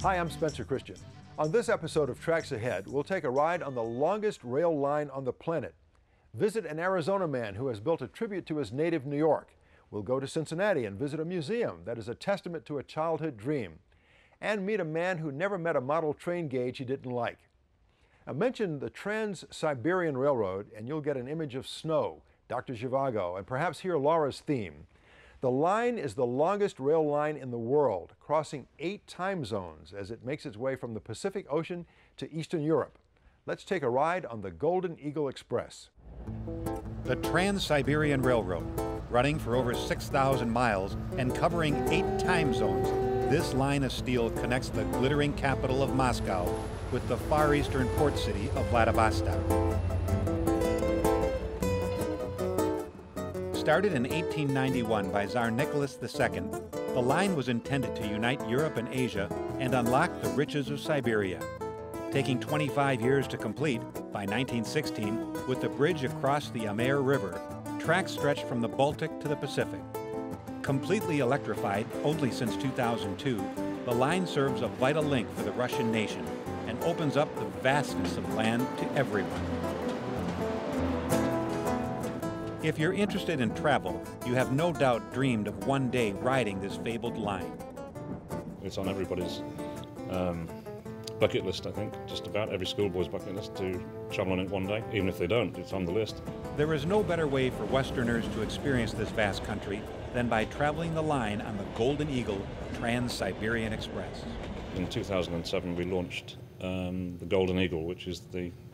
Hi, I'm Spencer Christian. On this episode of Tracks Ahead, we'll take a ride on the longest rail line on the planet. Visit an Arizona man who has built a tribute to his native New York. We'll go to Cincinnati and visit a museum that is a testament to a childhood dream. And meet a man who never met a model train gauge he didn't like. I mentioned the Trans-Siberian Railroad and you'll get an image of snow, Dr. Zhivago, and perhaps hear Laura's theme. The line is the longest rail line in the world, crossing 8 time zones as it makes its way from the Pacific Ocean to Eastern Europe. Let's take a ride on the Golden Eagle Express. The Trans-Siberian Railroad, running for over 6,000 miles and covering 8 time zones, this line of steel connects the glittering capital of Moscow with the far eastern port city of Vladivostok. Started in 1891 by Tsar Nicholas II, the line was intended to unite Europe and Asia and unlock the riches of Siberia. Taking 25 years to complete, by 1916, with the bridge across the Amur River, tracks stretched from the Baltic to the Pacific. Completely electrified only since 2002, the line serves a vital link for the Russian nation and opens up the vastness of land to everyone. If you're interested in travel, you have no doubt dreamed of one day riding this fabled line. It's on everybody's bucket list, I think. Just about every schoolboy's bucket list to travel on it one day. Even if they don't, it's on the list. There is no better way for Westerners to experience this vast country than by traveling the line on the Golden Eagle Trans-Siberian Express. In 2007, we launched the Golden Eagle, which is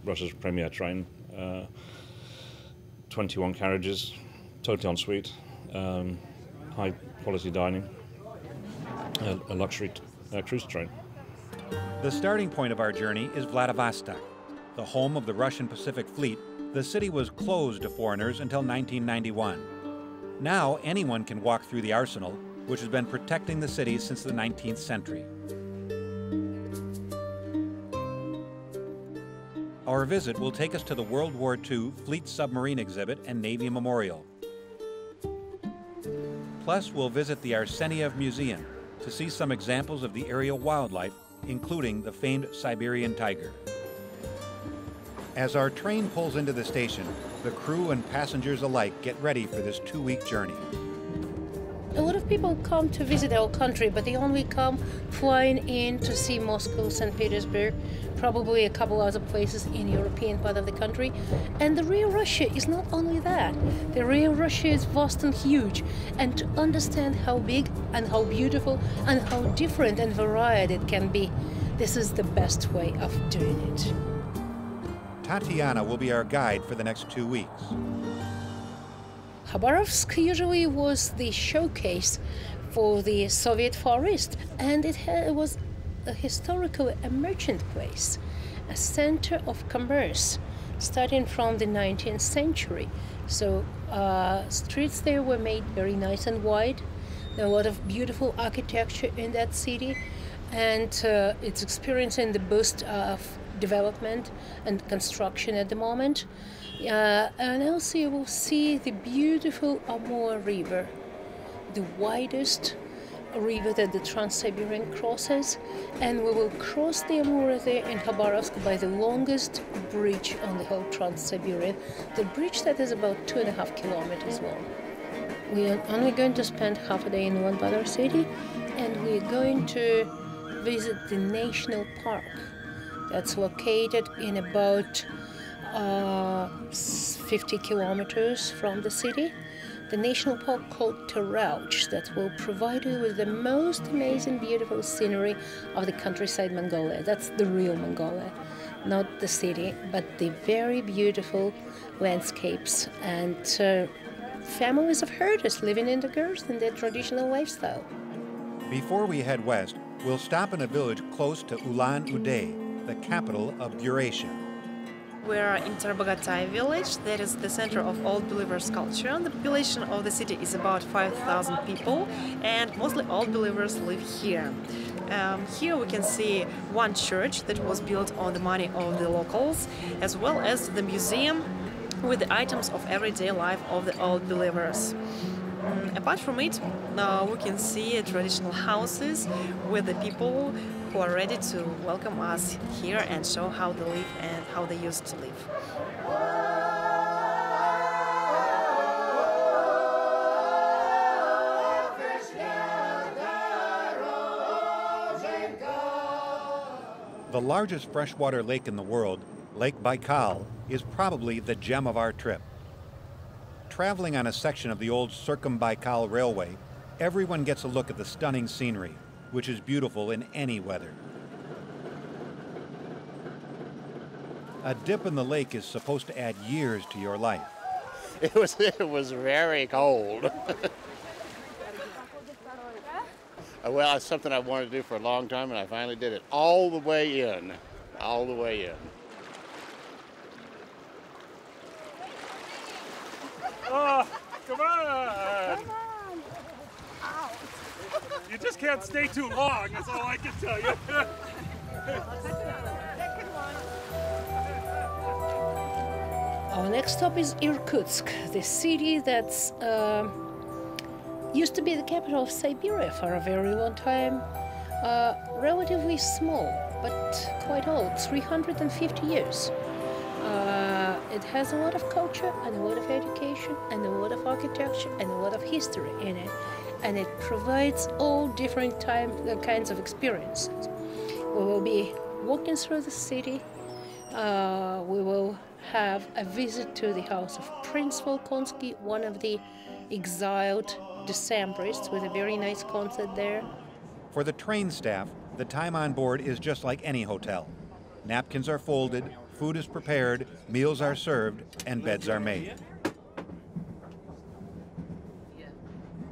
Russia's premier train. 21 carriages, totally en suite, high quality dining, a luxury cruise train. The starting point of our journey is Vladivostok. The home of the Russian Pacific Fleet, the city was closed to foreigners until 1991. Now anyone can walk through the arsenal, which has been protecting the city since the 19th century. Our visit will take us to the World War II Fleet Submarine Exhibit and Navy Memorial. Plus, we'll visit the Arseniev Museum to see some examples of the aerial wildlife, including the famed Siberian tiger. As our train pulls into the station, the crew and passengers alike get ready for this 2-week journey. A lot of people come to visit our country, but they only come flying in to see Moscow, St. Petersburg, probably a couple other places in the European part of the country. And the real Russia is not only that. The real Russia is vast and huge. And to understand how big and how beautiful and how different and varied it can be, this is the best way of doing it. Tatiana will be our guide for the next 2 weeks. Khabarovsk usually was the showcase for the Soviet Far East, and it was historically a merchant place, a center of commerce, starting from the 19th century. So streets there were made very nice and wide. There are a lot of beautiful architecture in that city, and it's experiencing the boost of development and construction at the moment. And also you will see the beautiful Amur River, the widest river that the Trans-Siberian crosses, and we will cross the Amur there in Khabarovsk by the longest bridge on the whole Trans-Siberian, the bridge that is about 2.5 kilometers long. We are only going to spend half a day in one other city, and we're going to visit the national park that's located in about 50 kilometers from the city. The national park called Tarauch that will provide you with the most amazing, beautiful scenery of the countryside Mongolia. That's the real Mongolia, not the city, but the very beautiful landscapes and families of herders living in the girths in their traditional lifestyle. Before we head west, we'll stop in a village close to Ulan-Ude, the capital of Buryatia. We are in Tarabogatay village, that is the center of Old Believers culture. The population of the city is about 5,000 people, and mostly Old Believers live here. Here we can see one church that was built on the money of the locals, as well as the museum with the items of everyday life of the Old Believers. Apart from it, we can see traditional houses with the people who are ready to welcome us here and show how they live and how they used to live. The largest freshwater lake in the world, Lake Baikal, is probably the gem of our trip. Traveling on a section of the old Circumbaikal Railway, everyone gets a look at the stunning scenery, which is beautiful in any weather. A dip in the lake is supposed to add years to your life. It was very cold. Well, it's something I've wanted to do for a long time, and I finally did it all the way in. All the way in. Oh, come on! Come on! Ow. You just can't stay too long, that's all I can tell you. Our next stop is Irkutsk, the city that's used to be the capital of Siberia for a very long time. Relatively small, but quite old, 350 years. It has a lot of culture and a lot of education and a lot of architecture and a lot of history in it. And it provides all different kinds of experiences. We will be walking through the city. We will have a visit to the house of Prince Volkonsky, one of the exiled Decembrists, with a very nice concert there. For the train staff, the time on board is just like any hotel. Napkins are folded, food is prepared, meals are served, and beds are made.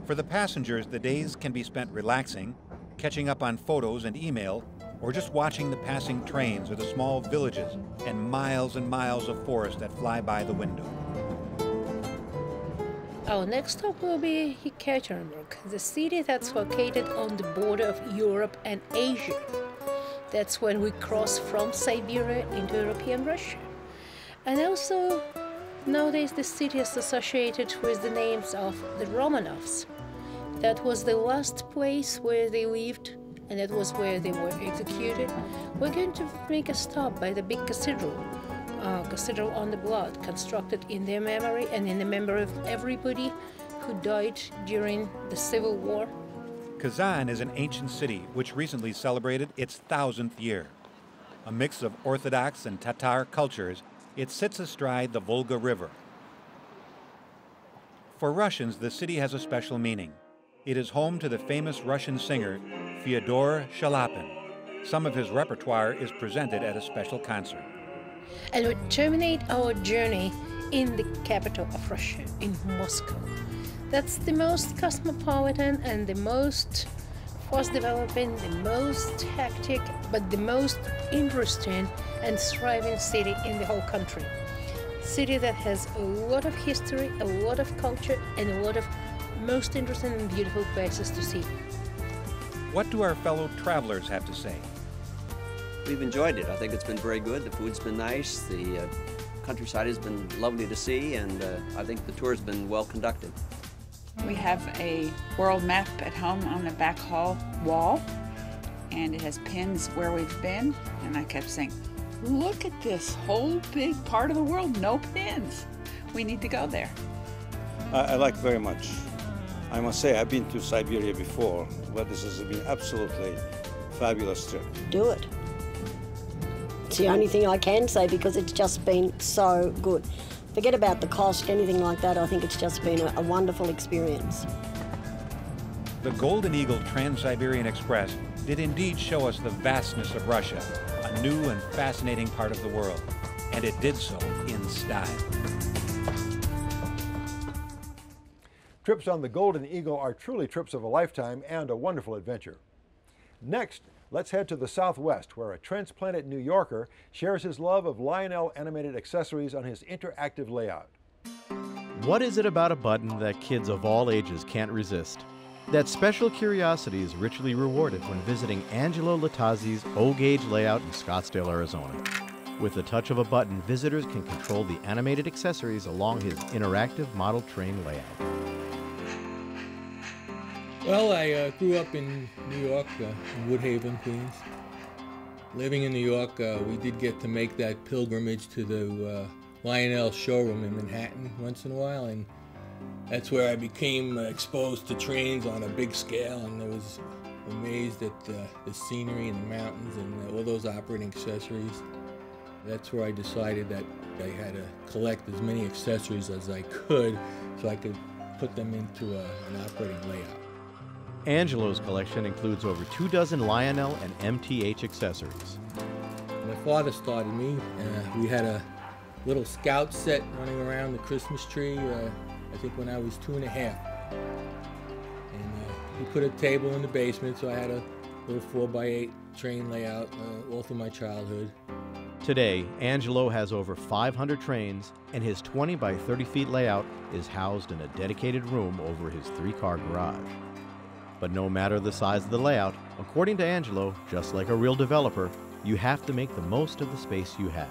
For the passengers, the days can be spent relaxing, catching up on photos and email, or just watching the passing trains or the small villages and miles of forest that fly by the window. Our next stop will be Yekaterinburg, the city that's located on the border of Europe and Asia. That's when we cross from Siberia into European Russia. And also, nowadays the city is associated with the names of the Romanovs. That was the last place where they lived, and that was where they were executed. We're going to make a stop by the big cathedral. Cathedral on the Blood, constructed in their memory and in the memory of everybody who died during the Civil War. Kazan is an ancient city which recently celebrated its 1000th year. A mix of Orthodox and Tatar cultures, it sits astride the Volga River. For Russians, the city has a special meaning. It is home to the famous Russian singer Fyodor Shalapin. Some of his repertoire is presented at a special concert. And we terminate our journey in the capital of Russia, in Moscow. That's the most cosmopolitan and the most fast-developing, the most hectic, but the most interesting and thriving city in the whole country. City that has a lot of history, a lot of culture, and a lot of most interesting and beautiful places to see. What do our fellow travelers have to say? We've enjoyed it. I think it's been very good. The food's been nice. The countryside has been lovely to see, and I think the tour's been well conducted. We have a world map at home on the back hall wall, and it has pins where we've been, and I kept saying, look at this whole big part of the world, no pins. We need to go there. I like very much. I must say, I've been to Siberia before, but this has been absolutely fabulous trip. Do it. It's the only thing I can say because it's just been so good. Forget about the cost, anything like that. I think it's just been a wonderful experience. The Golden Eagle Trans-Siberian Express did indeed show us the vastness of Russia, a new and fascinating part of the world, and it did so in style. Trips on the Golden Eagle are truly trips of a lifetime and a wonderful adventure. Next, let's head to the Southwest, where a transplanted New Yorker shares his love of Lionel animated accessories on his interactive layout. What is it about a button that kids of all ages can't resist? That special curiosity is richly rewarded when visiting Angelo Latazzi's O-Gauge layout in Scottsdale, Arizona. With the touch of a button, visitors can control the animated accessories along his interactive model train layout. Well, I grew up in New York, in Woodhaven, Queens. Living in New York, we did get to make that pilgrimage to the Lionel showroom in Manhattan once in a while, and that's where I became exposed to trains on a big scale, and I was amazed at the scenery and the mountains and all those operating accessories. That's where I decided that I had to collect as many accessories as I could so I could put them into an operating layout. Angelo's collection includes over 24 Lionel and MTH accessories. My father started me. We had a little scout set running around the Christmas tree, I think when I was 2 1/2. And he put a table in the basement, so I had a little 4x8 train layout all through my childhood. Today, Angelo has over 500 trains, and his 20 by 30 feet layout is housed in a dedicated room over his 3-car garage. But no matter the size of the layout, according to Angelo, just like a real developer, you have to make the most of the space you have.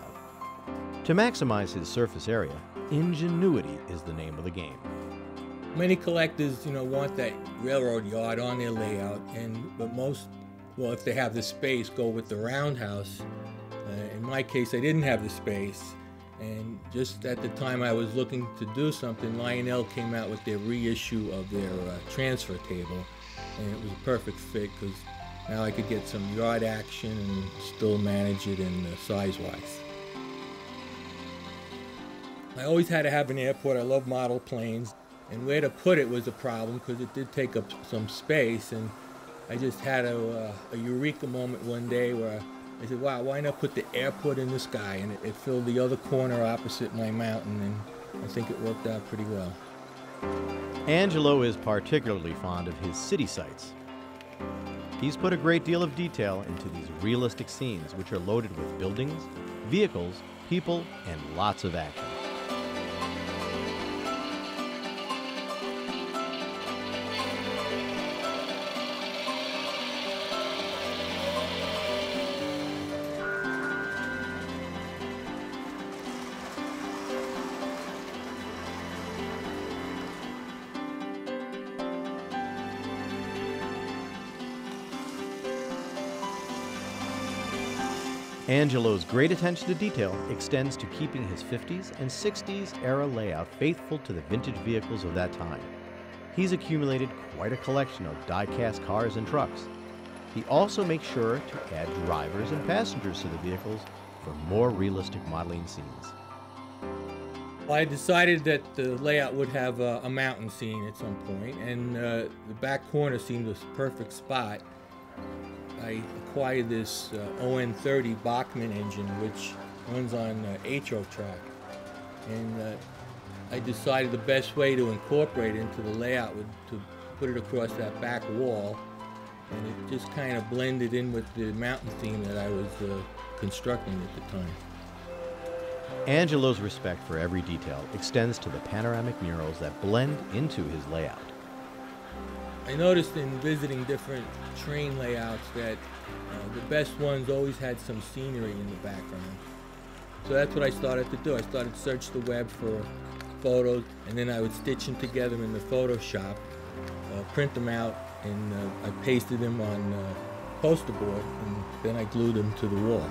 To maximize his surface area, ingenuity is the name of the game. Many collectors, want that railroad yard on their layout, but most, well, if they have the space, go with the roundhouse. In my case, I didn't have the space, and just at the time I was looking to do something, Lionel came out with their reissue of their transfer table, and it was a perfect fit because now I could get some yard action and still manage it in size-wise. I always had to have an airport. I love model planes, and where to put it was a problem because it did take up some space, and I just had a eureka moment one day where I said, wow, why not put the airport in the sky? And it filled the other corner opposite my mountain, and I think it worked out pretty well. Angelo is particularly fond of his city sites. He's put a great deal of detail into these realistic scenes, which are loaded with buildings, vehicles, people, and lots of action. Angelo's great attention to detail extends to keeping his 50s and 60s era layout faithful to the vintage vehicles of that time. He's accumulated quite a collection of die-cast cars and trucks. He also makes sure to add drivers and passengers to the vehicles for more realistic modeling scenes. I decided that the layout would have a mountain scene at some point, and the back corner seemed a perfect spot. I acquired this ON30 Bachmann engine, which runs on HO track, and I decided the best way to incorporate it into the layout would to put it across that back wall, and it just kind of blended in with the mountain theme that I was constructing at the time. Angelo's respect for every detail extends to the panoramic murals that blend into his layout. I noticed in visiting different train layouts that the best ones always had some scenery in the background. So that's what I started to do. I started to search the web for photos, and then I would stitch them together in the Photoshop, print them out, and I pasted them on poster board, and then I glued them to the wall.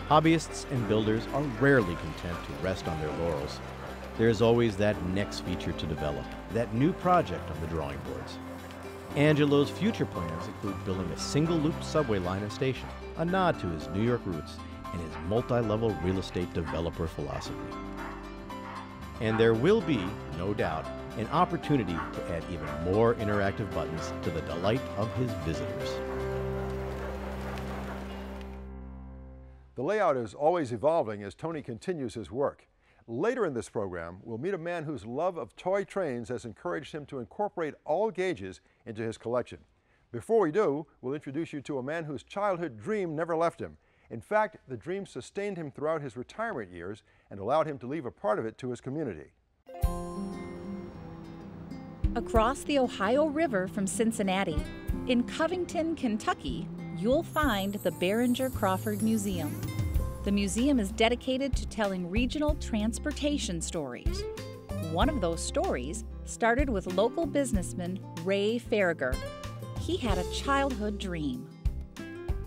Hobbyists and builders are rarely content to rest on their laurels. There's always that next feature to develop, that new project on the drawing boards. Angelo's future plans include building a single-loop subway line and station, a nod to his New York roots and his multi-level real estate developer philosophy. And there will be, no doubt, an opportunity to add even more interactive buttons to the delight of his visitors. The layout is always evolving as Tony continues his work. Later in this program, we'll meet a man whose love of toy trains has encouraged him to incorporate all gauges into his collection. Before we do, we'll introduce you to a man whose childhood dream never left him. In fact, the dream sustained him throughout his retirement years and allowed him to leave a part of it to his community. Across the Ohio River from Cincinnati, in Covington, Kentucky, you'll find the Behringer Crawford Museum. The museum is dedicated to telling regional transportation stories. One of those stories started with local businessman Ray Farragher. He had a childhood dream.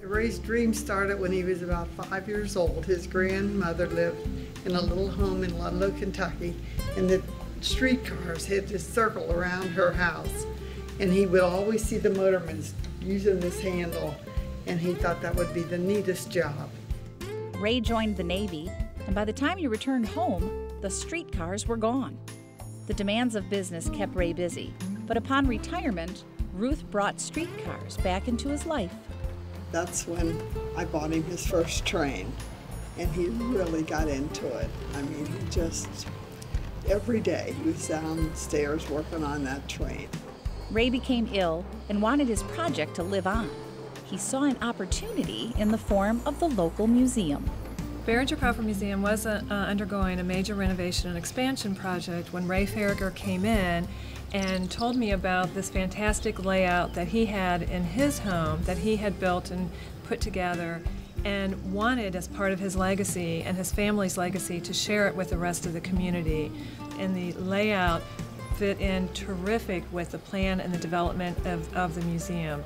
Ray's dream started when he was about 5 years old. His grandmother lived in a little home in Ludlow, Kentucky, and the streetcars had to circle around her house. And he would always see the motormen using this handle, and he thought that would be the neatest job. Ray joined the Navy, and by the time he returned home, the streetcars were gone. The demands of business kept Ray busy, but upon retirement, Ruth brought streetcars back into his life. That's when I bought him his first train, and he really got into it. I mean, he just, every day he was downstairs working on that train. Ray became ill and wanted his project to live on. He saw an opportunity in the form of the local museum. Beringer Crawford Museum was undergoing a major renovation and expansion project when Ray Farragher came in and told me about this fantastic layout that he had in his home that he had built and put together and wanted as part of his legacy and his family's legacy to share it with the rest of the community. And the layout fit in terrific with the plan and the development of the museum.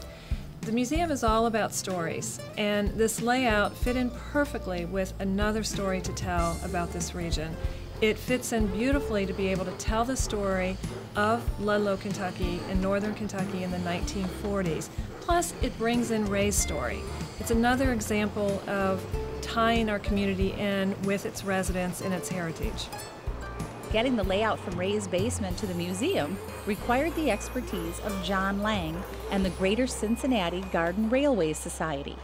The museum is all about stories, and this layout fit in perfectly with another story to tell about this region. It fits in beautifully to be able to tell the story of Ludlow, Kentucky and northern Kentucky in the 1940s. Plus, it brings in Ray's story. It's another example of tying our community in with its residents and its heritage. Getting the layout from Ray's basement to the museum required the expertise of John Lang and the Greater Cincinnati Garden Railway Society.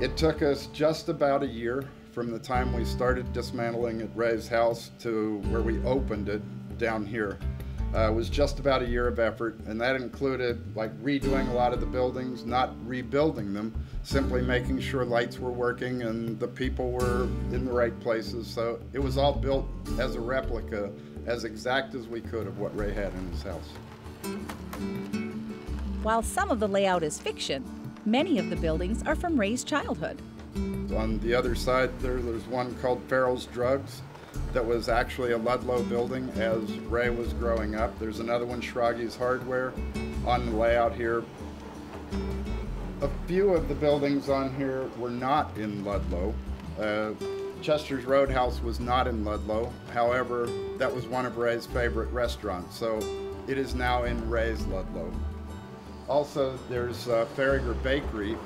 It took us just about a year from the time we started dismantling at Ray's house to where we opened it down here. It was just about a year of effort, and that included like redoing a lot of the buildings, not rebuilding them, simply making sure lights were working and the people were in the right places. So it was all built as a replica, as exact as we could of what Ray had in his house. While some of the layout is fiction, many of the buildings are from Ray's childhood. On the other side, there's one called Farrell's Drugs that was actually a Ludlow building as Ray was growing up. There's another one, Schraggy's Hardware, on the layout here. A few of the buildings on here were not in Ludlow. Chester's Roadhouse was not in Ludlow. However, that was one of Ray's favorite restaurants, so it is now in Ray's Ludlow. Also, there's Farragher Bakery.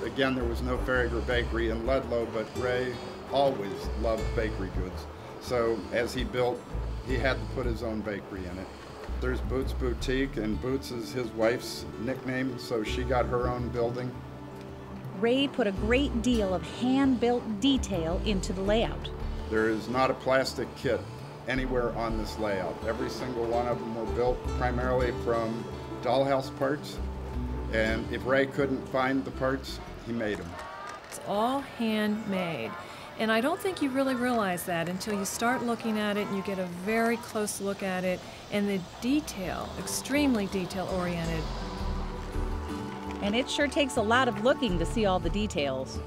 Again, there was no Farragher Bakery in Ludlow, but Ray always loved bakery goods. So as he built, he had to put his own bakery in it. There's Boots Boutique, and Boots is his wife's nickname, so she got her own building. Ray put a great deal of hand-built detail into the layout. There is not a plastic kit anywhere on this layout. Every single one of them were built primarily from dollhouse parts, and if Ray couldn't find the parts, he made them. It's all handmade. And I don't think you really realize that until you start looking at it and you get a very close look at it, and the detail, extremely detail-oriented. And it sure takes a lot of looking to see all the details.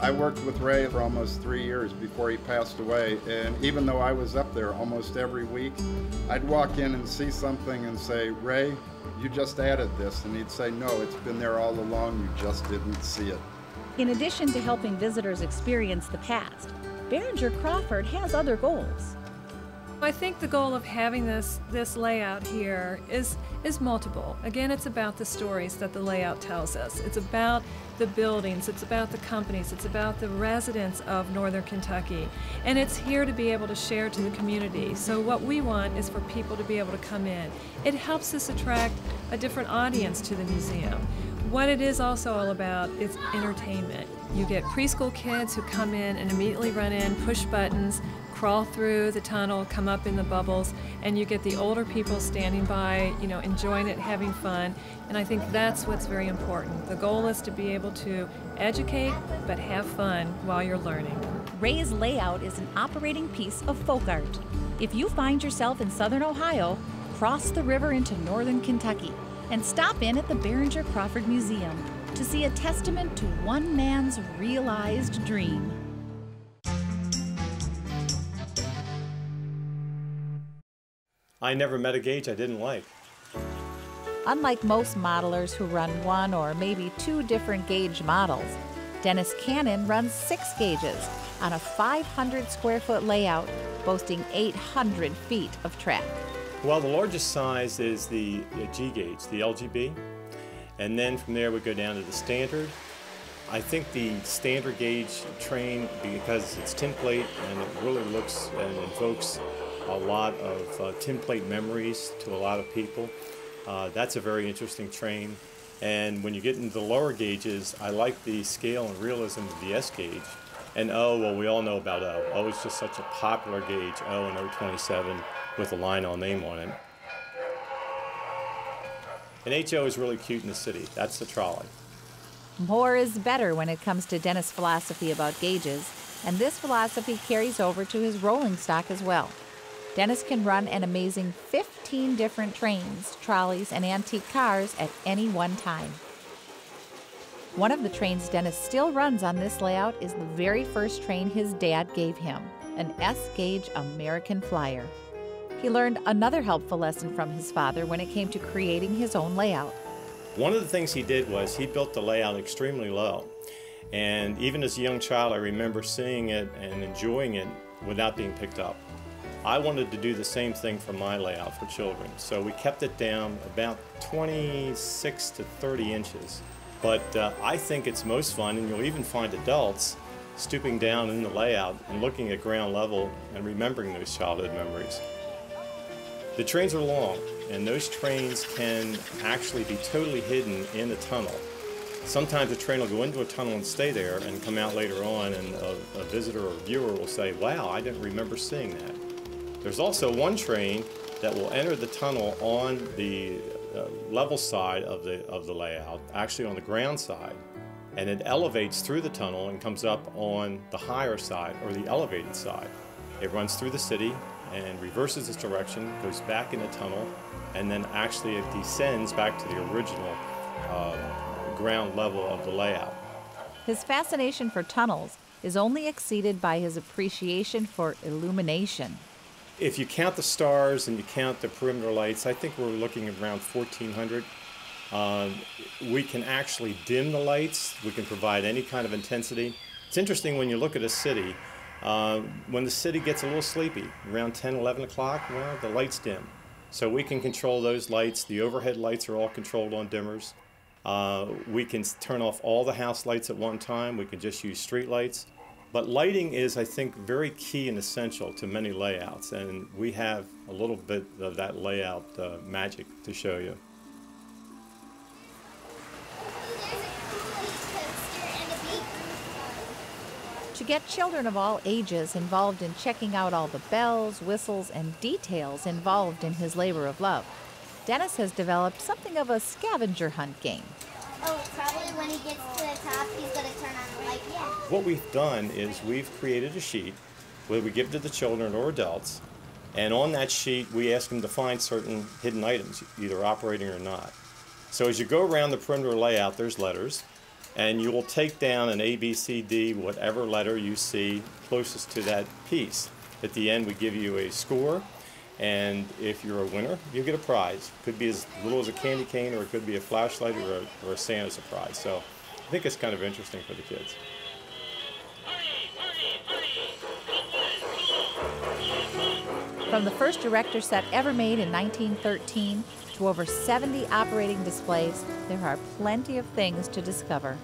I worked with Ray for almost 3 years before he passed away, and even though I was up there almost every week, I'd walk in and see something and say, "Ray, you just added this," and he'd say, "No, it's been there all along, you just didn't see it." In addition to helping visitors experience the past, Beringer Crawford has other goals. I think the goal of having this layout here is multiple. Again, it's about the stories that the layout tells us. It's about the buildings, it's about the companies, it's about the residents of northern Kentucky. And it's here to be able to share to the community. So what we want is for people to be able to come in. It helps us attract a different audience to the museum. What it is also all about is entertainment. You get preschool kids who come in and immediately run in, push buttons, crawl through the tunnel, come up in the bubbles, and you get the older people standing by, enjoying it, having fun. And I think that's what's very important. The goal is to be able to educate, but have fun while you're learning. Ray's layout is an operating piece of folk art. If you find yourself in southern Ohio, cross the river into northern Kentucky and stop in at the Beringer Crawford Museum to see a testament to one man's realized dream. I never met a gauge I didn't like. Unlike most modelers who run one or maybe two different gauge models, Dennis Cannon runs 6 gauges on a 500 square foot layout boasting 800 feet of track. Well, the largest size is the G gauge, the LGB, and then from there we go down to the standard. I think the standard gauge train, because it's tin plate and it really looks and invokes a lot of tin plate memories to a lot of people, that's a very interesting train. And when you get into the lower gauges, I like the scale and realism of the S gauge. And O, well, we all know about O. O is just such a popular gauge, O and O27 with a Lionel name on it. And HO is really cute in the city. That's the trolley. More is better when it comes to Dennis' philosophy about gauges, and this philosophy carries over to his rolling stock as well. Dennis can run an amazing 15 different trains, trolleys, and antique cars at any one time. One of the trains Dennis still runs on this layout is the very first train his dad gave him, an S-gauge American Flyer. He learned another helpful lesson from his father when it came to creating his own layout. One of the things he did was he built the layout extremely low. And even as a young child, I remember seeing it and enjoying it without being picked up. I wanted to do the same thing for my layout for children. So we kept it down about 26 to 30 inches. But I think it's most fun, and you'll even find adults stooping down in the layout and looking at ground level and remembering those childhood memories. The trains are long, and those trains can actually be totally hidden in a tunnel. Sometimes a train will go into a tunnel and stay there and come out later on, and a visitor or viewer will say, wow, I didn't remember seeing that. There's also one train that will enter the tunnel on the level side of the layout, actually on the ground side, and it elevates through the tunnel and comes up on the higher side, or the elevated side. It runs through the city and reverses its direction, goes back in the tunnel, and then actually it descends back to the original ground level of the layout. His fascination for tunnels is only exceeded by his appreciation for illumination. If you count the stars and you count the perimeter lights, I think we're looking at around 1,400. We can actually dim the lights. We can provide any kind of intensity. It's interesting when you look at a city, when the city gets a little sleepy, around 10, 11 o'clock, well, the lights dim. So we can control those lights. The overhead lights are all controlled on dimmers. We can turn off all the house lights at one time. We can just use street lights. But lighting is, I think, very key and essential to many layouts, and we have a little bit of that layout magic to show you. To get children of all ages involved in checking out all the bells, whistles, and details involved in his labor of love, Dennis has developed something of a scavenger hunt game. Oh, probably when he gets to the top, he's going to turn on the light. Yeah. What we've done is we've created a sheet where we give to the children or adults, and on that sheet we ask them to find certain hidden items, either operating or not. So as you go around the perimeter layout, there's letters, and you will take down an A, B, C, D, whatever letter you see closest to that piece. At the end, we give you a score, and if you're a winner, you get a prize. It could be as little as a candy cane, or it could be a flashlight or a Santa surprise. So I think it's kind of interesting for the kids. From the first director set ever made in 1913 to over 70 operating displays, there are plenty of things to discover.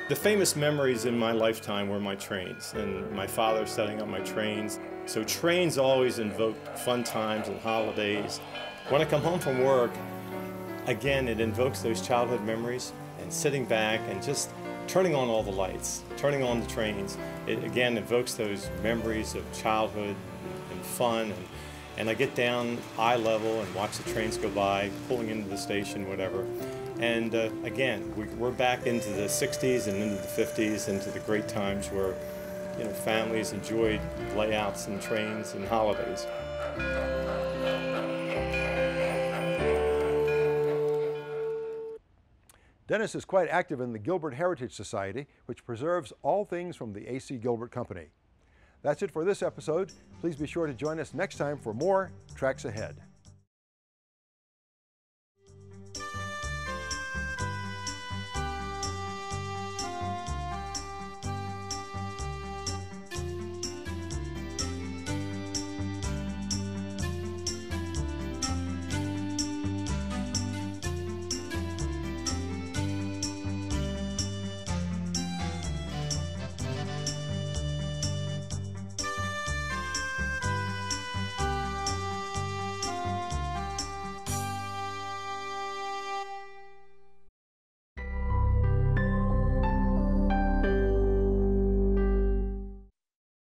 The famous memories in my lifetime were my trains and my father setting up my trains. So trains always invoked fun times and holidays. When I come home from work, again, it invokes those childhood memories, and sitting back and just turning on all the lights, turning on the trains. It again evokes those memories of childhood and fun. And I get down eye level and watch the trains go by, pulling into the station, whatever. And again, we're back into the 60s and into the 50s, into the great times where, you know, families enjoyed layouts and trains and holidays. Dennis is quite active in the Gilbert Heritage Society, which preserves all things from the A.C. Gilbert Company. That's it for this episode. Please be sure to join us next time for more Tracks Ahead.